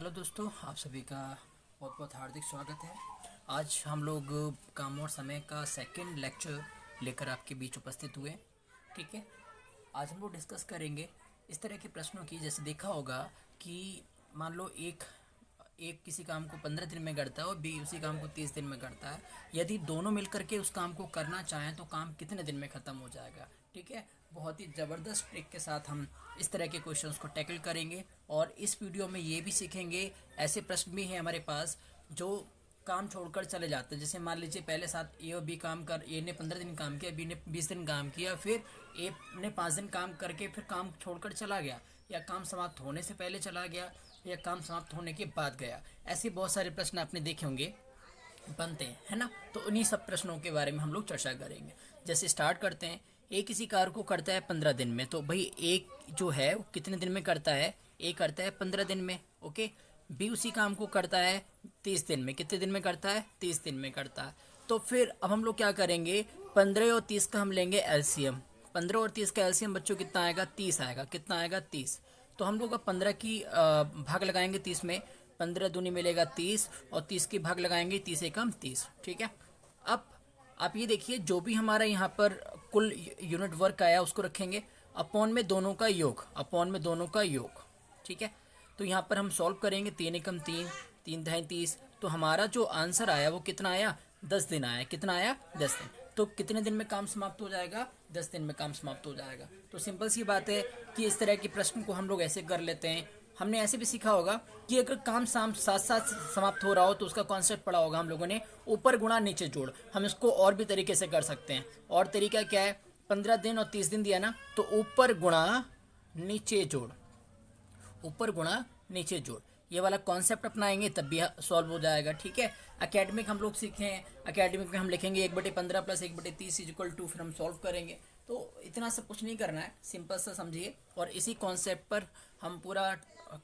Hello दोस्तों, आप सभी का बहुत बहुत हार्दिक स्वागत है। आज हम लोग काम और समय का सेकंड लेक्चर लेकर आपके बीच उपस्थित हुए। ठीक है, आज हम लोग डिस्कस करेंगे इस तरह के प्रश्नों की। जैसे देखा होगा कि मान लो एक एक किसी काम को 15 दिन में करता है और बी उसी काम को 30 दिन में करता है। यदि दोनों मिलकर के उस काम को करना चाहें तो काम कितने दिन में ख़त्म हो जाएगा। ठीक है, बहुत ही ज़बरदस्त ट्रिक के साथ हम इस तरह के क्वेश्चंस को टैकल करेंगे। और इस वीडियो में ये भी सीखेंगे, ऐसे प्रश्न भी हैं हमारे पास जो काम छोड़कर चले जाते हैं। जैसे मान लीजिए पहले साथ ए और बी काम कर, ए ने 15 दिन काम किया, बी ने 20 दिन काम किया, फिर ए ने 5 दिन काम करके फिर काम छोड़कर चला गया, या काम समाप्त होने से पहले चला गया, या काम समाप्त होने के बाद गया। ऐसे बहुत सारे प्रश्न आपने देखे होंगे बनते हैं, है ना। तो उन्हीं सब प्रश्नों के बारे में हम लोग चर्चा करेंगे। जैसे स्टार्ट करते हैं। ए किसी कार्य को करता है 15 दिन में, तो भाई ए जो है वो कितने दिन में करता है? ए करता है 15 दिन में। ओके, बी उसी काम को करता है 30 दिन में। कितने दिन में करता है? 30 दिन में करता है। तो फिर अब हम लोग क्या करेंगे, 15 और 30 का हम लेंगे एलसीएम। 15 और 30 का एलसीएम बच्चों कितना आएगा? 30 आएगा। कितना आएगा? 30। तो हम लोग अब 15 की भाग लगाएंगे 30 में। 15 दूनी मिलेगा 30, और 30 की भाग लगाएंगे 30 एकम 30। ठीक है, अब आप ये देखिए, जो भी हमारा यहाँ पर कुल यूनिट वर्क आया उसको रखेंगे अपॉन में दोनों का योग, अपॉन में दोनों का योग। ठीक है, तो यहाँ पर हम सॉल्व करेंगे। 3 एकम 3, 3 ढाई 30। तो हमारा जो आंसर आया वो कितना आया? 10 दिन आया। कितना आया? 10 दिन। तो कितने दिन में काम समाप्त हो जाएगा? 10 दिन में काम समाप्त हो जाएगा। तो सिंपल सी बात है कि इस तरह के प्रश्न को हम लोग ऐसे कर लेते हैं। हमने ऐसे भी सीखा होगा कि अगर काम साथ साथ समाप्त हो रहा हो तो उसका कॉन्सेप्ट पढ़ा होगा हम लोगों ने, ऊपर गुणा नीचे जोड़। हम इसको और भी तरीके से कर सकते हैं। और तरीका क्या है? 15 दिन और 30 दिन दिया ना, तो ऊपर गुणा नीचे जोड़, ऊपर गुणा नीचे जोड़, ये वाला कॉन्सेप्ट अपनाएंगे तब भी सॉल्व हो जाएगा। ठीक है, एकेडमिक हम लोग सीखे हैं। एकेडमिक में हम लिखेंगे 1/15 प्लस 1/30 इक्वल टू, फिर हम सॉल्व करेंगे। तो इतना सब कुछ नहीं करना है, सिंपल सा समझिए, और इसी कॉन्सेप्ट पर हम पूरा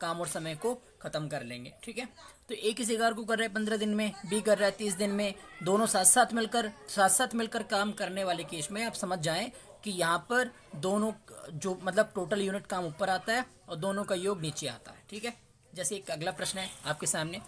काम और समय को खत्म कर लेंगे। ठीक है, तो ए किसी कार्य को कर रहा है 15 दिन में, बी कर रहा है 30 दिन में। दोनों साथ साथ मिलकर काम करने वाले केस में आप समझ जाएं कि यहाँ पर दोनों जो मतलब टोटल यूनिट काम ऊपर आता है और दोनों का योग नीचे आता है। ठीक है, जैसे एक अगला प्रश्न है आपके सामने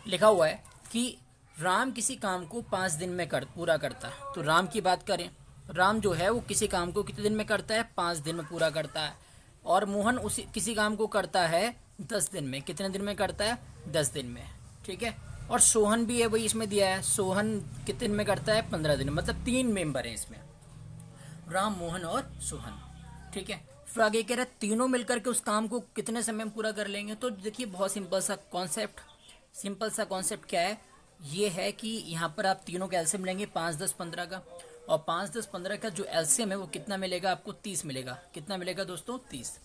लिखा हुआ है कि राम किसी काम को 5 दिन में पूरा करता है। तो राम की बात करें, राम जो है वो किसी काम को कितने दिन में करता है? 5 दिन में पूरा करता है। और मोहन उसी किसी काम को करता है 10 दिन में। कितने दिन में करता है? 10 दिन में। ठीक है, और सोहन भी है, वही इसमें दिया है। सोहन कितने दिन में करता है? 15 दिन में। मतलब 3 मेंबर हैं इसमें, राम, मोहन और सोहन। ठीक है, फिर आगे कह रहा है तीनों मिलकर के उस काम को कितने समय में पूरा कर लेंगे। तो देखिए बहुत सिंपल सा कॉन्सेप्ट क्या है? ये है कि यहाँ पर आप तीनों का एलसीएम लेंगे 5, 10, 15 का, और 5, 10, 15 का जो एलसीएम है वो कितना मिलेगा आपको? 30 मिलेगा। कितना मिलेगा दोस्तों? 30।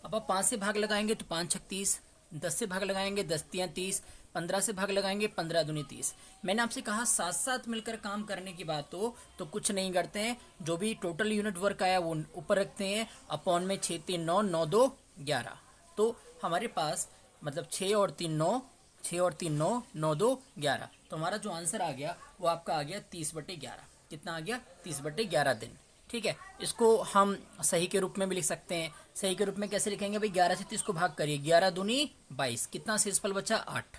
अब आप 5 से भाग लगाएंगे तो 5 छक 30, 10 से भाग लगाएंगे 10 तियां 30, 15 से भाग लगाएंगे 15 दूनी 30। मैंने आपसे कहा साथ साथ मिलकर काम करने की बात हो तो कुछ नहीं करते हैं, जो भी टोटल यूनिट वर्क आया वो ऊपर रखते हैं, अपॉन में 6 3 9, 9 2 11। तो हमारे पास मतलब 6 और 3 9, 6 और 3 9, 9 2 11। तो हमारा जो आंसर आ गया वो आपका आ गया 30/11। कितना आ गया? 30/11 दिन। ठीक है, इसको हम सही के रूप में भी लिख सकते हैं। सही के रूप में कैसे लिखेंगे भाई? 11 से 30 को भाग करिए, 11 दूनी 22। कितना शेषफल बचा? 8,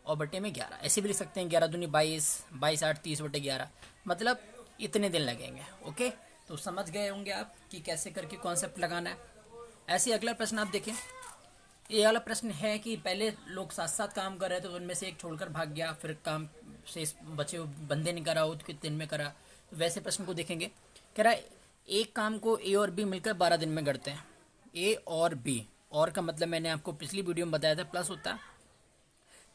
और बटे में 11। ऐसे भी लिख सकते हैं 11 दूनी 22, 22 8 30/11। मतलब इतने दिन लगेंगे। ओके, तो समझ गए होंगे आप कि कैसे करके कॉन्सेप्ट लगाना है। ऐसे अगला प्रश्न आप देखें। ये वाला प्रश्न है कि पहले लोग साथ साथ काम कर रहे थे तो उनमें से एक छोड़कर भाग गया, फिर काम शेष बचे बंदे ने करा हो तो कितने दिन में करा। तो वैसे प्रश्न को देखेंगे। कह रहा है एक काम को ए और बी मिलकर 12 दिन में करते हैं। ए और बी, और का मतलब मैंने आपको पिछली वीडियो में बताया था, प्लस होता है।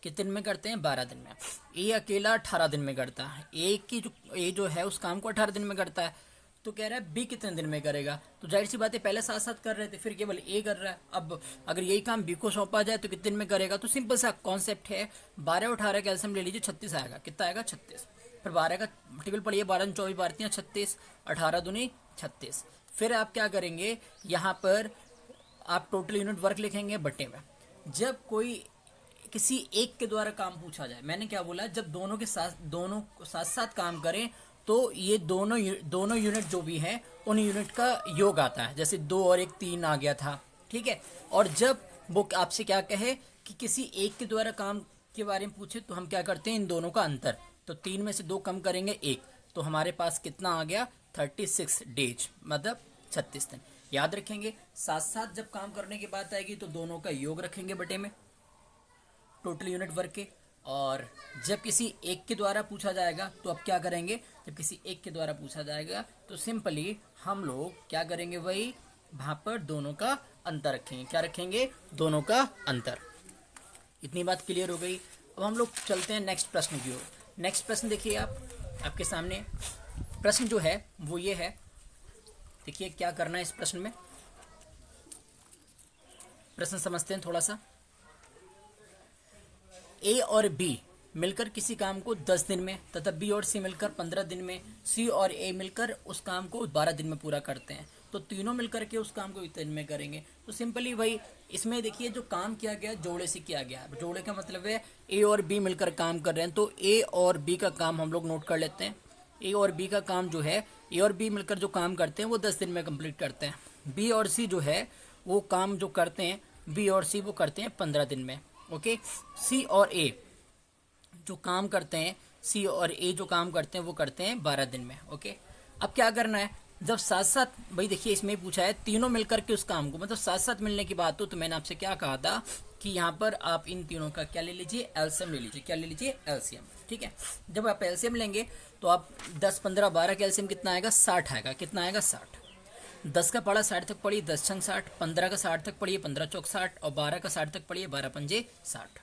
कितने दिन में करते हैं? 12 दिन में। ए अकेला 18 दिन में करता है। ए जो है उस काम को 18 दिन में करता है। तो कह रहा है बी कितने दिन में करेगा। तो जाहिर सी बात है पहले साथ साथ कर रहे थे, फिर केवल ए कर रहा है। अब अगर यही काम बी को सौंपा जाए तो कितने दिन में करेगा। तो सिंपल सा कॉन्सेप्ट है, 12 और 18 कैल्शियम ले लीजिए, 36 आएगा। कितना आएगा? 36। फिर 12 का मल्टीपल पढ़िए, 12 में 24 12 36, 18 दूनी 36। फिर आप क्या करेंगे, यहाँ पर आप टोटल यूनिट वर्क लिखेंगे बटे में। जब कोई किसी एक के द्वारा काम पूछा जाए, मैंने क्या बोला, जब दोनों साथ साथ काम करें तो ये दोनों यूनिट जो भी हैं उन यूनिट का योग आता है। जैसे 2 और 1 3 आ गया था। ठीक है, और जब वो आपसे क्या कहे कि किसी एक के द्वारा काम के बारे में पूछे तो हम क्या करते हैं, इन दोनों का अंतर, तो 3 में से 2 कम करेंगे 1, तो हमारे पास कितना आ गया 36 डेज, मतलब 36 दिन। याद रखेंगे, साथ साथ जब काम करने की बात आएगी तो दोनों का योग रखेंगे बटे में टोटल यूनिट वर्क के। और जब किसी एक के द्वारा पूछा जाएगा तो अब क्या करेंगे, जब किसी एक के द्वारा पूछा जाएगा तो सिंपली हम लोग क्या करेंगे, वही वहाँ पर दोनों का अंतर रखेंगे। क्या रखेंगे, दोनों का अंतर। इतनी बात क्लियर हो गई। अब हम लोग चलते हैं नेक्स्ट प्रश्न की ओर। नेक्स्ट प्रश्न देखिए, आपके सामने प्रश्न जो है वो ये है, देखिए क्या करना है इस प्रश्न में। प्रश्न समझते हैं थोड़ा सा। ए और बी मिलकर किसी काम को 10 दिन में तथा बी और सी मिलकर 15 दिन में, सी और ए मिलकर उस काम को 12 दिन में पूरा करते हैं, तो तीनों मिलकर के उस काम को इतने दिन में करेंगे। तो सिंपली वही इसमें देखिए जो काम किया गया जोड़े से किया गया। जोड़े का मतलब है ए और बी मिलकर काम कर रहे हैं, तो ए और बी का काम हम लोग नोट कर लेते हैं। ए और बी का काम जो है, ए और बी मिलकर जो काम करते हैं वो 10 दिन में कंप्लीट करते हैं। बी और सी जो है वो काम जो करते हैं, बी और सी वो करते हैं 15 दिन में। ओके, सी और ए जो काम करते हैं, सी और ए जो काम करते हैं वो करते हैं 12 दिन में। ओके, अब क्या करना है, जब साथ साथ, भाई देखिए इसमें पूछा है तीनों मिलकर के उस काम को, मतलब साथ साथ मिलने की बात हो, तो मैंने आपसे क्या कहा था कि यहाँ पर आप इन तीनों का क्या ले लीजिए, एलसीएम ले लीजिए। क्या ले लीजिए, एलसीएम। ठीक है, जब आप एलसीएम लेंगे तो आप 10, 15, 12 का एलसीएम कितना आएगा, 60 आएगा। कितना आएगा, 60। 10 का पढ़ा 60 तक पढ़िए, 10 छंग 60, 15 का 60 तक पढ़िए, 15 चौक 60, और 12 का 60 तक पढ़िए, 12 पंजे 60।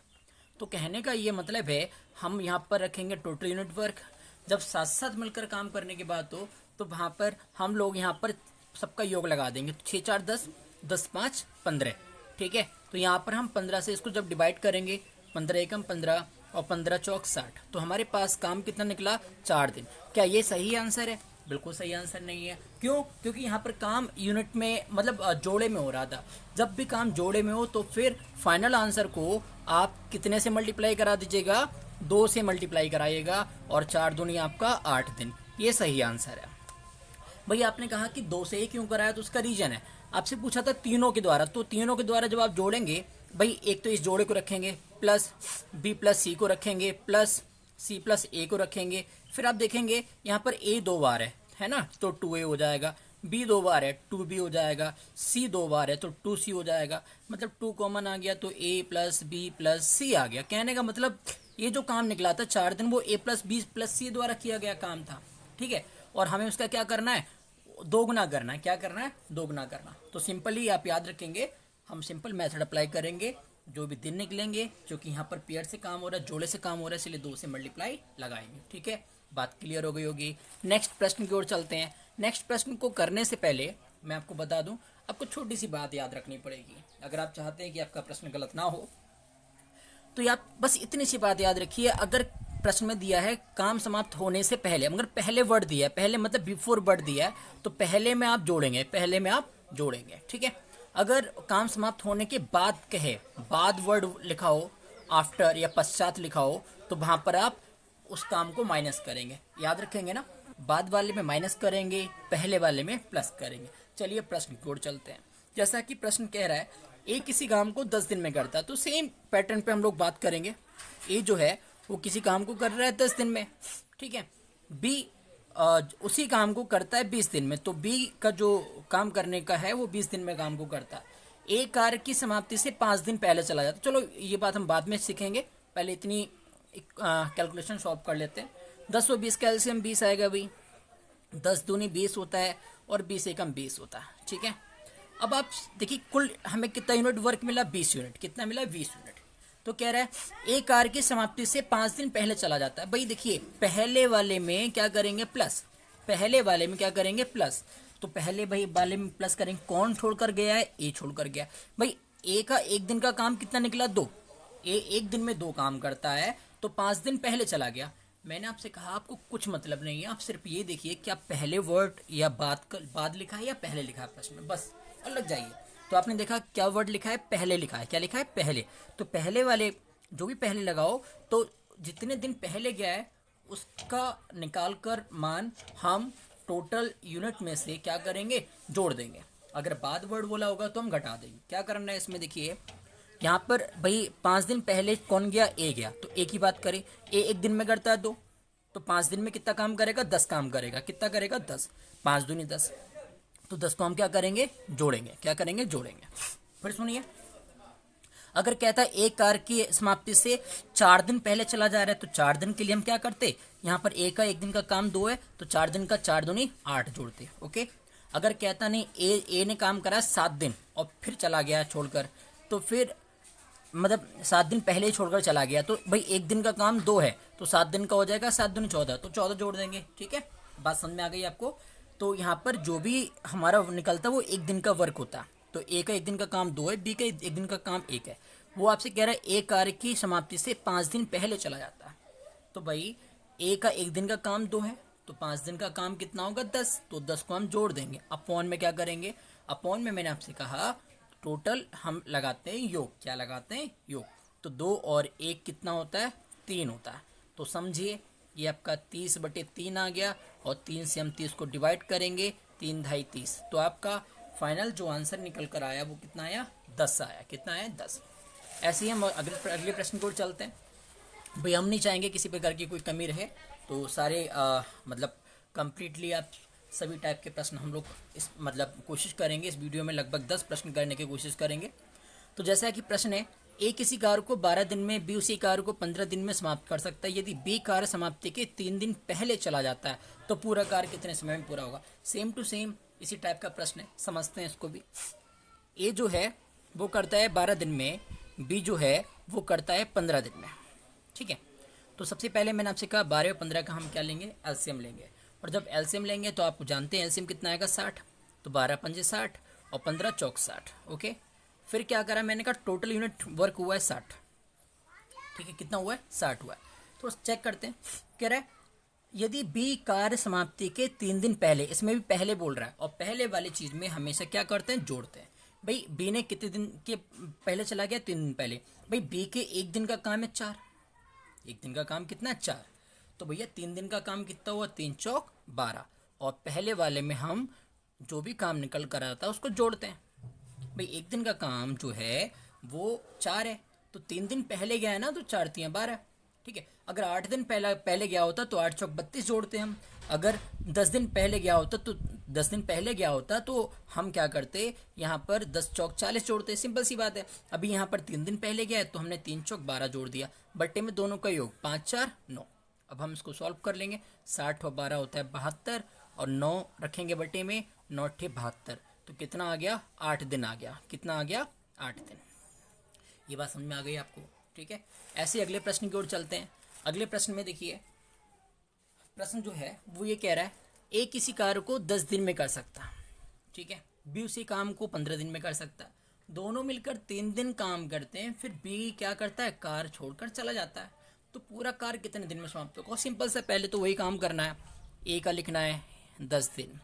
तो कहने का ये मतलब है हम यहाँ पर रखेंगे टोटल यूनिट वर्क। जब साथ साथ मिलकर काम करने की बात हो तो वहाँ पर हम लोग यहाँ पर सबका योग लगा देंगे, तो 6 4 10, 10 5 15। ठीक है, तो यहाँ पर हम 15 से इसको जब डिवाइड करेंगे, 15 एकम 15 और 15 चौक 60, तो हमारे पास काम कितना निकला, 4 दिन। क्या ये सही आंसर है? बिल्कुल सही आंसर नहीं है। क्यों? क्योंकि यहाँ पर काम यूनिट में, मतलब जोड़े में हो रहा था। जब भी काम जोड़े में हो तो फिर फाइनल आंसर को आप कितने से मल्टीप्लाई करा दीजिएगा, 2 से मल्टीप्लाई कराइएगा, और 4 दूनी आपका 8 दिन। ये सही आंसर है। भाई आपने कहा कि 2 से ही क्यों कराया, तो उसका रीजन है, आपसे पूछा था तीनों के द्वारा, तो तीनों के द्वारा जब आप जोड़ेंगे, भाई एक तो इस जोड़े को रखेंगे, प्लस बी प्लस सी को रखेंगे, प्लस सी प्लस ए को रखेंगे, फिर आप देखेंगे यहाँ पर ए 2 बार है ना, तो 2a हो जाएगा, बी 2 बार है 2b हो जाएगा, सी 2 बार है तो 2c हो जाएगा, मतलब 2 कॉमन आ गया तो a प्लस बी प्लस सी आ गया। कहने का मतलब ये जो काम निकला था 4 दिन, वो a प्लस बी प्लस सी द्वारा किया गया काम था। ठीक है, और हमें उसका क्या करना है, दोगुना करना है। क्या करना है, दोगुना करना। तो सिंपली आप याद रखेंगे, हम सिंपल मेथड अप्लाई करेंगे, जो भी दिन निकलेंगे, क्योंकि यहाँ पर पेयर से काम हो रहा है, जोड़े से काम हो रहा है, इसलिए 2 से मल्टीप्लाई लगाएंगे। ठीक है, बात क्लियर हो गई होगी। नेक्स्ट प्रश्न की ओर चलते हैं। नेक्स्ट प्रश्न को करने से पहले मैं आपको बता दूं, आपको छोटी सी बात याद रखनी पड़ेगी। अगर आप चाहते हैं कि आपका प्रश्न गलत ना हो तो आप बस इतनी सी बात याद रखिए, अगर प्रश्न में दिया है काम समाप्त होने से पहले, अगर पहले वर्ड दिया है, पहले मतलब बिफोर वर्ड दिया है, तो पहले में आप जोड़ेंगे, पहले में आप जोड़ेंगे। ठीक है, अगर काम समाप्त होने के बाद कहे, बाद वर्ड लिखा हो, आफ्टर या पश्चात लिखा हो, तो वहां पर आप उस काम को माइनस करेंगे। याद रखेंगे ना, बाद वाले में माइनस करेंगे, पहले वाले में प्लस करेंगे। चलिए प्रश्न की ओर चलते हैं। जैसा कि प्रश्न कह रहा है ए किसी काम को 10 दिन में करता है, तो सेम पैटर्न पे हम लोग बात करेंगे। ए जो है वो किसी काम को कर रहा है 10 दिन में। ठीक है, बी उसी काम को करता है 20 दिन में, तो बी का जो काम करने का है वो 20 दिन में काम को करता है। ए कार्य की समाप्ति से 5 दिन पहले चला जाता है। चलो ये बात हम बाद में सीखेंगे, पहले इतनी कैलकुलेशन सॉल्व कर लेते हैं। 10 और 20 का एलसीएम 20 आएगा भाई, 10 दूनी 20 होता है और 20 एकम 20 होता है। ठीक है, अब आप देखिए कुल हमें कितना यूनिट वर्क मिला, 20 यूनिट। कितना मिला, 20 यूनिट। तो कह रहा है एक कार्य की समाप्ति से 5 दिन पहले चला जाता है। भाई देखिए पहले वाले में क्या करेंगे, प्लस, पहले वाले में क्या करेंगे, प्लस, तो पहले भाई वाले में प्लस करेंगे। कौन छोड़कर गया है, ए छोड़कर गया। भाई ए का एक दिन का काम कितना निकला, 2। ए एक दिन में 2 काम करता है, तो 5 दिन पहले चला गया। मैंने आपसे कहा आपको कुछ मतलब नहीं है, आप सिर्फ ये देखिए क्या पहले वर्ड या बाद लिखा है या पहले लिखा है प्रश्न में, बस और लग जाइए। तो आपने देखा क्या वर्ड लिखा है, पहले लिखा है। क्या लिखा है, पहले। तो पहले वाले जो भी पहले लगाओ, तो जितने दिन पहले गया है उसका निकाल कर मान हम टोटल यूनिट में से क्या करेंगे, जोड़ देंगे। अगर बाद वर्ड बोला होगा तो हम घटा देंगे। क्या करना है इसमें देखिए, यहाँ पर भाई 5 दिन पहले कौन गया, ए गया, तो ए की बात करें, ए एक दिन में करता है 2, तो 5 दिन में कितना काम करेगा, 10 काम करेगा। कितना करेगा, 10, 5 दूनी 10, तो 10 को हम क्या करेंगे, जोड़ेंगे। क्या करेंगे, जोड़ेंगे। फिर सुनिए, अगर कहता है एक कार्य की समाप्ति से 4 दिन पहले चला जा रहा है, तो 4 दिन के लिए हम क्या करते, यहाँ पर ए का एक दिन का काम 2 है, तो 4 दिन का 4 दूनी 8 जोड़ते। ओके। अगर कहता नहीं ए ने काम करा 7 दिन और फिर चला गया छोड़कर, तो फिर मतलब 7 दिन पहले ही छोड़कर चला गया, तो भाई एक दिन का काम 2 है, तो 7 दिन का हो जाएगा 7 दूनी 14, तो 14 जोड़ देंगे। ठीक है, बात समझ में आ गई आपको। तो यहाँ पर जो भी हमारा निकलता है वो एक दिन का वर्क होता है। तो ए का एक दिन का काम 2 है, बी का एक दिन का काम 1 है। वो आपसे कह रहा है ए कार्य की समाप्ति से 5 दिन पहले चला जाता है, तो भाई ए का एक दिन का काम 2 है, तो 5 दिन का काम कितना होगा, 10, तो 10 को हम जोड़ देंगे। अपॉन में क्या करेंगे, अपॉन में मैंने आपसे कहा टोटल हम लगाते हैं योग। क्या लगाते हैं, योग। तो 2 और 1 कितना होता है, 3 होता है। तो समझिए ये आपका 30/3 आ गया, और 3 से हम 30 को डिवाइड करेंगे, 3 ढाई 30, तो आपका फाइनल जो आंसर निकल कर आया वो कितना आया, 10 आया। कितना आया, 10। ऐसे ही हम अगले प्रश्न की ओर चलते हैं। भाई हम नहीं चाहेंगे किसी प्रकार की कोई कमी रहे, तो सारे मतलब कंप्लीटली आप सभी टाइप के प्रश्न हम लोग इस मतलब कोशिश करेंगे इस वीडियो में लगभग 10 प्रश्न करने की कोशिश करेंगे। तो जैसा कि प्रश्न है, ए किसी कार्य को 12 दिन में, बी उसी कार्य को 15 दिन में समाप्त कर सकता है। यदि बी कार्य समाप्ति के 3 दिन पहले चला जाता है, तो पूरा कार्य कितने समय में पूरा होगा। सेम टू सेम इसी टाइप का प्रश्न है, समझते हैं इसको भी। ए जो है वो करता है 12 दिन में, बी जो है वो करता है 15 दिन में। ठीक है, तो सबसे पहले मैंने आपसे कहा 12 और 15 का हम क्या लेंगे, एलसीएम लेंगे। और जब एलसीएम लेंगे तो आप जानते हैं एलसीएम कितना आएगा, 60। तो 12 पंजे 60 और 15 चौक 60। ओके। फिर क्या करा मैंने कहा, टोटल यूनिट वर्क हुआ है 60। ठीक है, कितना हुआ है, 60 हुआ है। तो चेक करते हैं, कह रहा है यदि बी कार्य समाप्ति के 3 दिन पहले, इसमें भी पहले बोल रहा है, और पहले वाली चीज में हमेशा क्या करते हैं, जोड़ते हैं। भाई बी ने कितने दिन के पहले चला गया, 3 दिन पहले। भाई बी के एक दिन का काम है 4, एक दिन का काम कितना है, 4, तो भैया 3 दिन का काम कितना हुआ, 3 चौक 12, और पहले वाले में हम जो भी काम निकल कर आता है उसको जोड़ते हैं। भाई एक दिन का काम जो है वो 4 है, तो 3 दिन पहले गया है ना, तो 4 3 12। ठीक है, अगर 8 दिन पहले गया होता तो 8 चौक 32 जोड़ते हम। अगर 10 दिन पहले गया होता तो 10 दिन पहले गया होता तो हम क्या करते, यहाँ पर 10 चौक 40 जोड़ते। सिंपल सी बात है। अभी यहाँ पर 3 दिन पहले गया है तो हमने 3 चौक 12 जोड़ दिया, बट्टे में दोनों का योग 5 4 9। अब हम इसको सॉल्व कर लेंगे, 60 और 12 होता है 72, और 9 रखेंगे बट्टे में, 9 8 72, तो कितना आ गया, 8 दिन आ गया। कितना आ गया, 8 दिन। ये बात समझ में आ गई आपको। ठीक है, ऐसे अगले प्रश्न की ओर चलते हैं। अगले प्रश्न में देखिए, प्रश्न जो है वो ये कह रहा है ए किसी कार्य को 10 दिन में कर सकता है, ठीक है, बी उसी काम को 15 दिन में कर सकता है। दोनों मिलकर 3 दिन काम करते हैं, फिर बी क्या करता है, कार्य छोड़कर चला जाता है। तो पूरा कार्य कितने दिन में समाप्त होगा। सिंपल सा, पहले तो वही काम करना है। ए का लिखना है 10 दिन,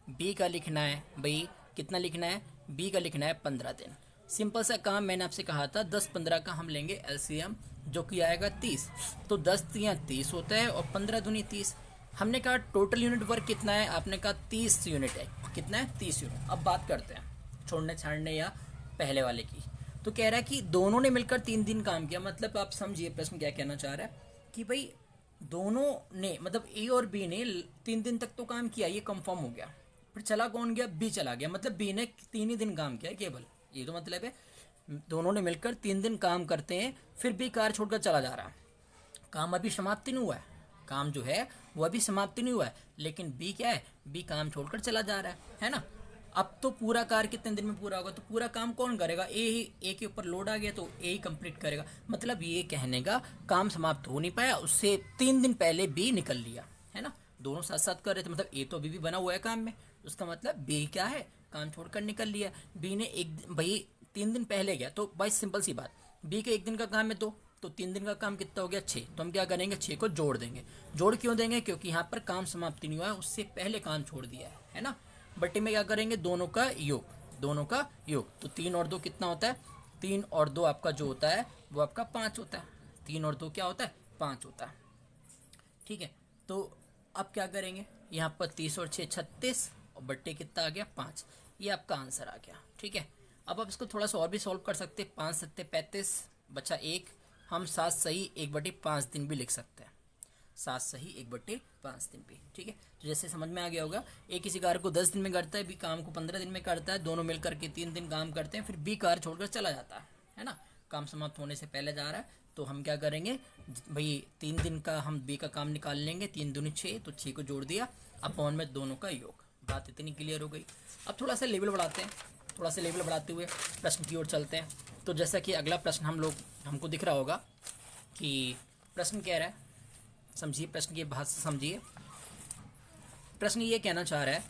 बी का लिखना है भाई कितना लिखना है, बी का लिखना है 15 दिन। सिंपल सा काम, मैंने आपसे कहा था 10 15 का हम लेंगे एलसीएम, जो कि आएगा 30। तो 10 3 30 होता है, और 15 दूनी 30। हमने कहा टोटल यूनिट वर्क कितना है, आपने कहा 30 यूनिट है। कितना है, 30 यूनिट। अब बात करते हैं छोड़ने छाड़ने या पहले वाले की। तो कह रहा है कि दोनों ने मिलकर 3 दिन काम किया। मतलब आप समझिए प्रश्न क्या कहना चाह रहा है कि भाई दोनों ने, मतलब ए और बी ने 3 दिन तक तो काम किया, ये कंफर्म हो गया। फिर चला कौन गया, बी चला गया। मतलब बी ने 3 ही दिन काम किया केवल, ये तो मतलब है दोनों ने मिलकर 3 दिन काम करते हैं, फिर बी कार छोड़कर चला जा रहा है। काम अभी समाप्ति नहीं हुआ है, काम जो है वो अभी समाप्ति नहीं हुआ है, लेकिन बी क्या है, बी काम छोड़कर चला जा रहा है ना। अब तो पूरा कार्य कितने दिन में पूरा होगा, तो पूरा काम कौन करेगा, ए ही। ए के ऊपर लोड आ गया तो ए ही कंप्लीट करेगा। मतलब ये कहने का काम समाप्त हो नहीं पाया, उससे 3 दिन पहले बी निकल लिया, है ना। दोनों साथ साथ कर रहे थे, मतलब ए तो अभी भी बना हुआ है काम में, उसका मतलब बी क्या है, काम छोड़कर निकल लिया। बी ने भाई 3 दिन पहले गया, तो भाई सिंपल सी बात, बी के 1 दिन का काम है 2, तो 3 दिन का काम कितना हो गया, 6। तो हम क्या करेंगे, 6 को जोड़ देंगे। जोड़ क्यों देंगे, क्योंकि यहाँ पर काम समाप्ति नहीं हुआ है, उससे पहले काम छोड़ दिया है ना। बट्टे में क्या करेंगे, दोनों का योग, दोनों का योग। तो 3 और 2 कितना होता है, 3 और 2 आपका जो होता है वो आपका 5 होता है। 3 और 2 क्या होता है, 5 होता है। ठीक है, तो अब क्या करेंगे, यहाँ पर 30 और 6 36, और बट्टे कितना आ गया, 5। ये आपका आंसर आ गया। ठीक है, अब आप इसको थोड़ा सा और भी सॉल्व कर सकते हैं। 5 सत्ते 35 बचा 1, हम 7 सही 1/5 दिन भी लिख सकते हैं। 7 सही 1/5 दिन भी, ठीक है। तो जैसे समझ में आ गया होगा, ए किसी कार्य को 10 दिन में करता है, बी काम को 15 दिन में करता है, दोनों मिलकर के 3 दिन काम करते हैं, फिर बी कार्य छोड़कर चला जाता है ना। काम समाप्त होने से पहले जा रहा है, तो हम क्या करेंगे भाई, 3 दिन का हम बी का काम निकाल लेंगे। 3 दूनी 6, तो 6 को जोड़ दिया, अपॉन में दोनों का योग। बात इतनी क्लियर हो गई। अब थोड़ा सा लेवल बढ़ाते हैं, थोड़ा सा लेवल बढ़ाते हुए प्रश्न की ओर चलते हैं। तो जैसा कि अगला प्रश्न हमको दिख रहा होगा कि प्रश्न कह रहा है, समझिए प्रश्न की भाषा समझिए। प्रश्न ये कहना चाह रहा है,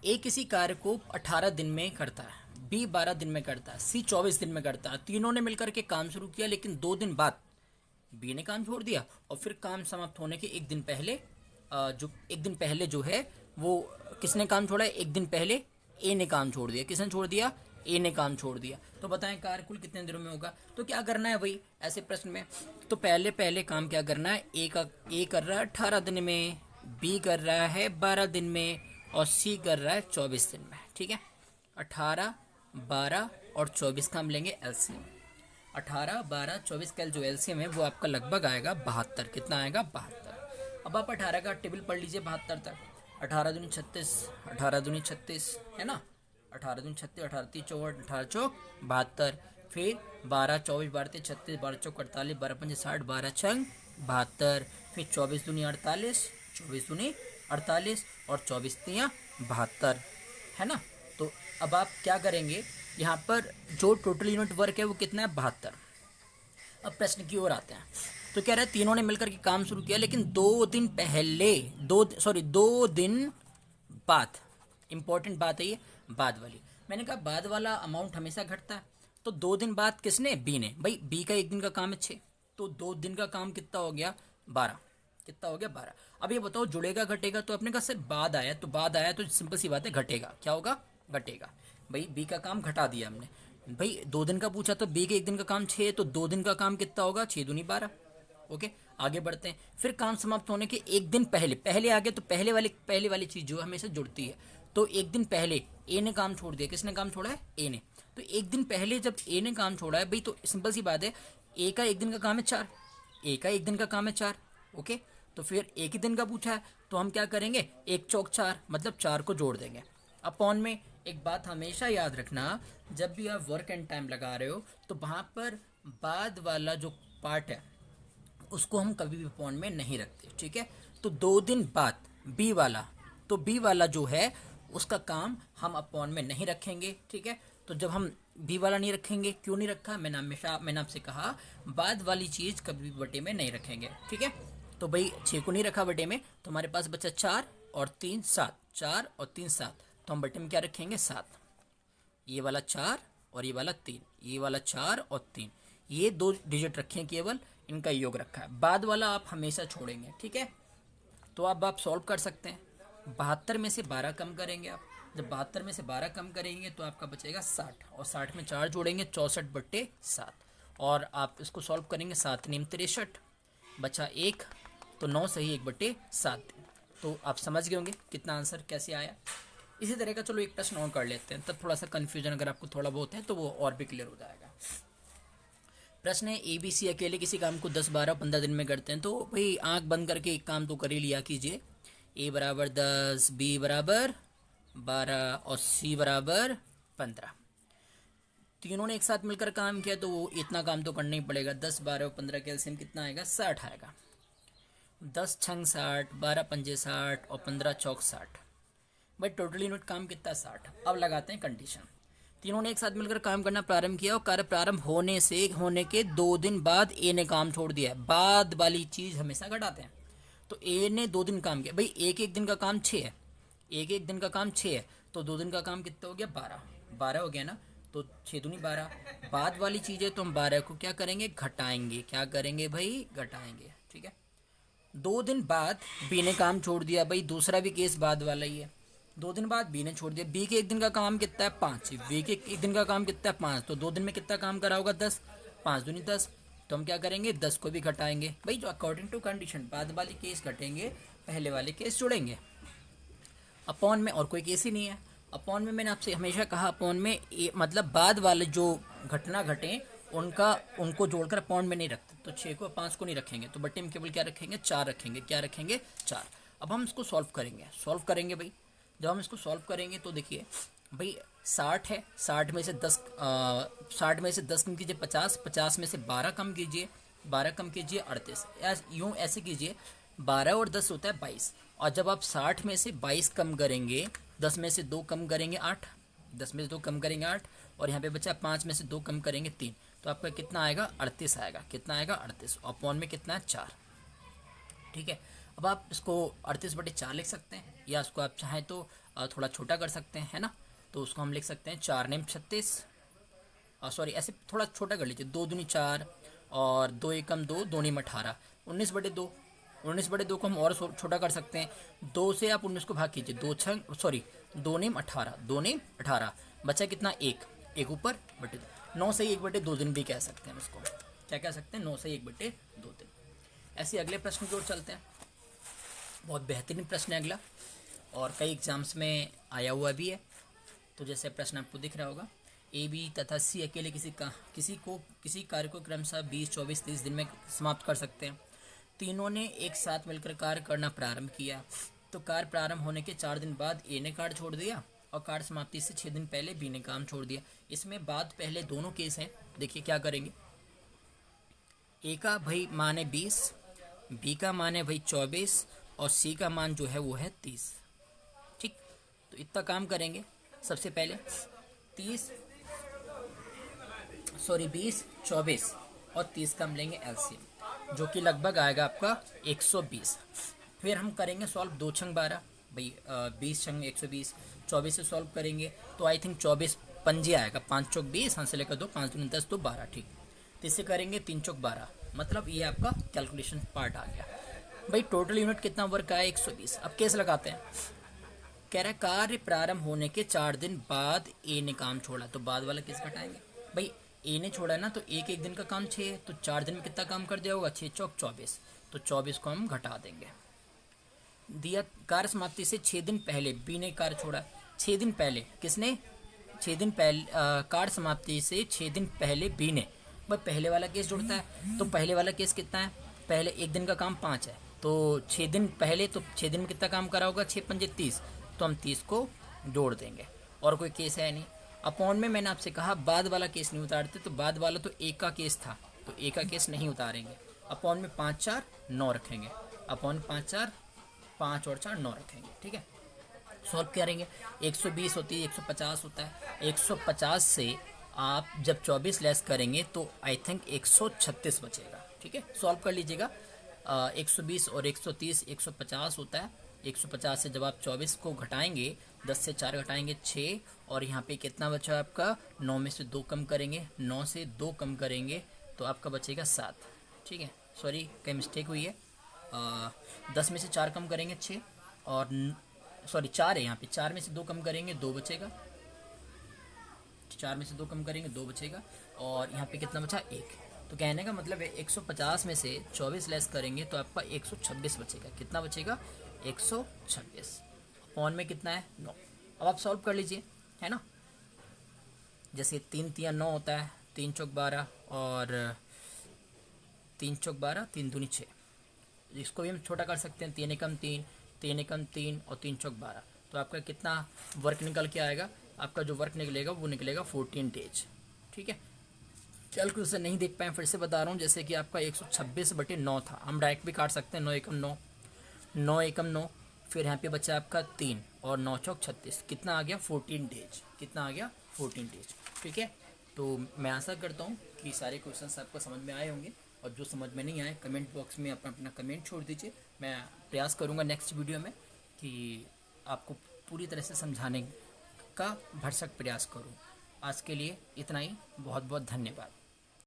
ए किसी कार्य को 18 दिन में करता है, बी 12 दिन में करता है, सी 24 दिन में करता है। तीनों ने मिलकर के काम शुरू किया, लेकिन 2 दिन बाद बी ने काम छोड़ दिया, और फिर काम समाप्त होने के एक दिन पहले जो है वो किसने काम छोड़ा है? एक दिन पहले ए ने काम छोड़ दिया। किसने छोड़ दिया? ए ने काम छोड़ दिया। तो बताएं कार्य कुल कितने दिनों में होगा? तो क्या करना है भाई ऐसे प्रश्न में? तो पहले काम क्या करना है? ए कर रहा है 18 दिन में, बी कर रहा है 12 दिन में, और सी कर रहा है 24 दिन में, ठीक है। 18, 12 और 24 का हम लेंगे एलसीएम। 18, 12, 24 का जो एलसीएम है वो आपका लगभग आएगा 72। कितना आएगा? 72। अब आप 18 का टेबल पढ़ लीजिए 72 तक। 18 दूनी 36, 18 दूनी 36 है ना, 18 दूनी 36, 18 तीन 64, 18 चौक 72। फिर 12, 24, 12 36, 12 चौक 48, 12 पंजे 60, 12 छंग 72। फिर 24 दूनी 48, 24 दूनी 48 और 24 तियाँ 72, है ना। तो अब आप क्या करेंगे, यहाँ पर जो टोटल यूनिट वर्क है वो कितना है? 72। अब प्रश्न की ओर आते हैं। तो कह रहा है तीनों ने मिलकर के काम शुरू किया, लेकिन 2 दिन पहले 2 दिन बाद, इंपॉर्टेंट बात है ये बाद वाली। मैंने कहा बाद वाला अमाउंट हमेशा घटता है, तो 2 दिन बाद किसने? बी ने। भाई बी का एक दिन का काम है 6, तो 2 दिन का काम कितना हो गया? 12। कितना हो गया? 12। अब ये बताओ जुड़ेगा घटेगा? तो अपने का सिर्फ बाद आया, तो सिंपल सी बात है घटेगा। क्या होगा? घटेगा। भाई बी का काम घटा दिया हमने। भाई 2 दिन का पूछा, तो बी के एक दिन का काम 6, तो 2 दिन का काम कितना होगा? 6 दूनी 12। ओके, आगे बढ़ते हैं। फिर काम समाप्त होने के एक दिन पहले आ गए, तो पहले वाली चीज जो हमेशा जुड़ती है। तो एक दिन पहले ए ने काम छोड़ दिया। किसने काम छोड़ा है? ए ने। तो एक दिन पहले जब ए ने काम छोड़ा है भाई, तो सिंपल सी बात है, ए का एक दिन का काम है 4, ए का एक दिन का काम है 4। ओके, तो फिर एक ही दिन का पूछा है, तो हम क्या करेंगे? 1 चौक 4, मतलब 4 को जोड़ देंगे। अपॉन में एक बात हमेशा याद रखना, जब भी आप वर्क एंड टाइम लगा रहे हो, तो वहाँ पर बाद वाला जो पार्ट है उसको हम कभी भी अपॉन में नहीं रखते, ठीक है। तो 2 दिन बाद बी वाला, तो बी वाला जो है उसका काम हम अपॉन में नहीं रखेंगे, ठीक है। तो जब हम बी वाला नहीं रखेंगे, क्यों नहीं रखा? मैंने आपसे कहा बाद वाली चीज कभी भी बटे में नहीं रखेंगे, ठीक है। तो भाई 6 को नहीं रखा बटे में, तो हमारे पास बचा 4 और 3 7, 4 और 3 7, तो हम बटे में क्या रखेंगे? 7। ये वाला 4 और ये वाला 3, ये वाला 4 और 3, ये 2 डिजिट रखें केवल, इनका योग रखा है। बाद वाला आप हमेशा छोड़ेंगे, ठीक है। तो अब आप सॉल्व कर सकते हैं। 72 में से 12 कम करेंगे आप। जब 72 में से 12 कम करेंगे तो आपका बचेगा 60, और 60 में 4 जोड़ेंगे 64/7, और आप इसको सॉल्व करेंगे 7 नीम 63, बचा 1, तो 9 सही 1/7। तो आप समझ गए होंगे कितना आंसर कैसे आया। इसी तरह का चलो एक प्रश्न और कर लेते हैं, तब थोड़ा सा कन्फ्यूजन अगर आपको थोड़ा बहुत है तो वो और भी क्लियर हो जाएगा। प्रश्न है, ए बी सी अकेले किसी काम को 10, 12, 15 दिन में करते हैं। तो भाई आंख बंद करके एक काम तो कर ही लिया कीजिए। ए बराबर 10, बी बराबर 12 और सी बराबर 15। तीनों ने एक साथ मिलकर काम किया, तो वो इतना काम तो करना ही पड़ेगा। 10, 12 और 15 का एलसीएम कितना आएगा? 60 आएगा। 10 छंग 60, 12 पंजे 60 और 15 चौक 60। भाई टोटल यूनिट काम कितना? 60। अब लगाते हैं कंडीशन। तीनों ने एक साथ मिलकर काम करना प्रारंभ किया, और कार्य प्रारंभ होने के 2 दिन बाद ए ने काम छोड़ दिया। बाद वाली चीज हमेशा घटाते हैं। तो ए ने 2 दिन काम किया। भाई एक दिन का काम 6 है, एक दिन का काम 6 है, तो 2 दिन का काम कितना हो गया? 12 हो गया ना। तो 6 दूनी 12। बाद वाली चीज है, तो हम 12 को क्या करेंगे? घटाएंगे। क्या करेंगे भाई? घटाएंगे, ठीक है। 2 दिन बाद बी ने काम छोड़ दिया। भाई दूसरा भी केस बाद वाला ही है। 2 दिन बाद बी ने छोड़ दिया। बी के एक दिन का काम कितना है? 5। बी के एक दिन का काम कितना है? 5। तो 2 दिन में कितना काम करा होगा? 10। 5 दूनी 10। तो हम क्या करेंगे? 10 को भी घटाएंगे। भाई जो अकॉर्डिंग टू कंडीशन, बाद वाले केस घटेंगे, पहले वाले केस जुड़ेंगे। अपॉन में और कोई केस ही नहीं है, अपॉन में मैंने आपसे हमेशा कहा अपॉन में मतलब बाद वाले जो घटना घटे उनको जोड़कर अपॉन में नहीं रखते, तो 6 को 5 को नहीं रखेंगे, तो बट्टे में केवल क्या रखेंगे, 4 रखेंगे। क्या रखेंगे, 4। अब हम इसको सॉल्व करेंगे भाई। जब हम इसको सॉल्व करेंगे तो देखिए भाई 60 है, 60 में से 10 कम कीजिए 50, 50 में से 12 कम कीजिए 38। यूँ ऐसे कीजिए 12 और 10 होता है 22, और जब आप 60 में से 22 कम करेंगे, 10 में से 2 कम करेंगे 8, 10 में से 2 कम करेंगे 8, और यहाँ पे बचा 5 में से 2 कम करेंगे 3, तो आपका कितना आएगा, 38 आएगा। कितना आएगा, 38। अपॉन में कितना है, 4। ठीक है, अब आप इसको 38/4 लिख सकते हैं, या इसको आप चाहें तो थोड़ा छोटा कर सकते हैं, है ना। तो उसको हम लिख सकते हैं 4 नेम 36, सॉरी ऐसे थोड़ा छोटा कर लीजिए, 2 दूनी 4 और 2 एकम 2, 2 नेम 18, 19/2। 19/2 को हम और छोटा कर सकते हैं, 2 से आप 19 को भाग कीजिए, 2 नेम 18, 2 नेम 18, बचा कितना, 1 ऊपर बटे 2, 9 से 1/2 दिन भी कह सकते हैं इसको। क्या कह सकते हैं, 9 से 1/2 दिन। ऐसे अगले प्रश्न की ओर चलते हैं। बहुत बेहतरीन प्रश्न है अगला, और कई एग्जाम्स में आया हुआ भी है। तो जैसे प्रश्न आपको दिख रहा होगा, ए बी तथा सी अकेले किसी कार्य को क्रमशः 20, 24, 30 दिन में समाप्त कर सकते हैं। तीनों ने एक साथ मिलकर कार्य करना प्रारंभ किया, तो कार्य प्रारंभ होने के 4 दिन बाद ए ने कार्य छोड़ दिया, और कार्य समाप्ति से 6 दिन पहले बी ने काम छोड़ दिया। इसमें बाद पहले दोनों केस हैं। देखिए क्या करेंगे, ए का भाई मान है 20, बी का मान है भाई 24, और सी का मान जो है वो है 30। ठीक, तो इतना काम करेंगे। सबसे पहले 20, 24 और 30 का हम लेंगे एलसीएम, जो कि लगभग आएगा आपका 120। फिर हम करेंगे सॉल्व 2 छंग 12, भाई 20 छंग 120, 24 से सॉल्व करेंगे तो आई थिंक 24 पंजे आएगा, 5 चौक 20, हाँ से लेकर 2, 5 दूनी 10, 2 12। ठीक, इससे करेंगे 3 चौक 12, मतलब ये आपका कैलकुलेशन पार्ट आ गया। भाई टोटल यूनिट कितना वर्क आया, 120। अब केस लगाते हैं, कह रहा है कार्य प्रारंभ होने के 4 दिन बाद ए ने काम छोड़ा, तो बाद वाला केस घटाएंगे। भाई ए ने छोड़ा ना, तो एक दिन का काम 6, तो 4 दिन में कितना काम कर दिया होगा, 6 चौक 24, तो 24 को हम घटा देंगे। दिया कार्य समाप्ति से 6 दिन पहले बी ने कार्य छोड़ा। 6 दिन पहले किसने, 6 दिन पहले कार्य समाप्ति से 6 दिन पहले बी ने, भाई पहले वाला केस जुड़ता है, तो पहले वाला केस कितना है, पहले एक दिन का काम 5 है, तो 6 दिन पहले, तो 6 दिन में कितना काम करा होगा, 6 पंजे 30, तो हम 30 को जोड़ देंगे, और कोई केस है नहीं। अपॉन में मैंने आपसे कहा बाद वाला केस नहीं उतारते, तो बाद वाला तो एक का केस था, तो एक का केस नहीं उतारेंगे। अपॉन में 5 4 9 रखेंगे, अपॉन 5 4 5 और 4 9 रखेंगे। ठीक है, सॉल्व करेंगे, 120 होती है, 150 होता है, 150 से आप जब 24 लेस करेंगे तो आई थिंक 136 बचेगा। ठीक है, सॉल्व कर लीजिएगा। 120 और 130 150 होता है। 150 से जब आप 24 को घटाएंगे, 10 से 4 घटाएंगे 6, और यहाँ पे कितना बचा आपका, 9 में से 2 कम करेंगे, 9 से 2 कम करेंगे तो आपका बचेगा 7। ठीक है, सॉरी कहीं मिस्टेक हुई है, 10 में से 4 कम करेंगे 6, और सॉरी 4 है यहाँ पे, 4 में से 2 कम करेंगे 2 बचेगा, 4 में से 2 कम करेंगे 2 बचेगा, और यहाँ पे कितना बचा, 1। तो कहने का मतलब है 150 में से 24 लेस करेंगे तो आपका 126 बचेगा। कितना बचेगा, 126। अपॉन में कितना है, 9। अब आप सॉल्व कर लीजिए, है ना। जैसे 3 3 9 होता है, 3 चौक 12 और 3 चौक 12, 3 दूनी 6। इसको भी हम छोटा कर सकते हैं, 3 एकम 3, 3 एकम 3 और 3 चौक 12। तो आपका कितना वर्क निकल के आएगा, आपका जो वर्क निकलेगा वो निकलेगा 14 डेज। ठीक है, कैलकुलेशन नहीं देख पाए, फिर से बता रहा हूँ। जैसे कि आपका 126/9 था, हम डायरेक्ट भी काट सकते हैं, 9 एकम 9, 9 एकम 9, फिर यहाँ पे बचा आपका 3 और 9 चौक 36, कितना आ गया, 14 डेज। कितना आ गया, 14 डेज। ठीक है, तो मैं आशा करता हूँ कि सारे क्वेश्चंस आपको समझ में आए होंगे, और जो समझ में नहीं आए कमेंट बॉक्स में अपना अपना कमेंट छोड़ दीजिए। मैं प्रयास करूँगा नेक्स्ट वीडियो में कि आपको पूरी तरह से समझाने का भरसक प्रयास करूँ। आज के लिए इतना ही, बहुत बहुत धन्यवाद।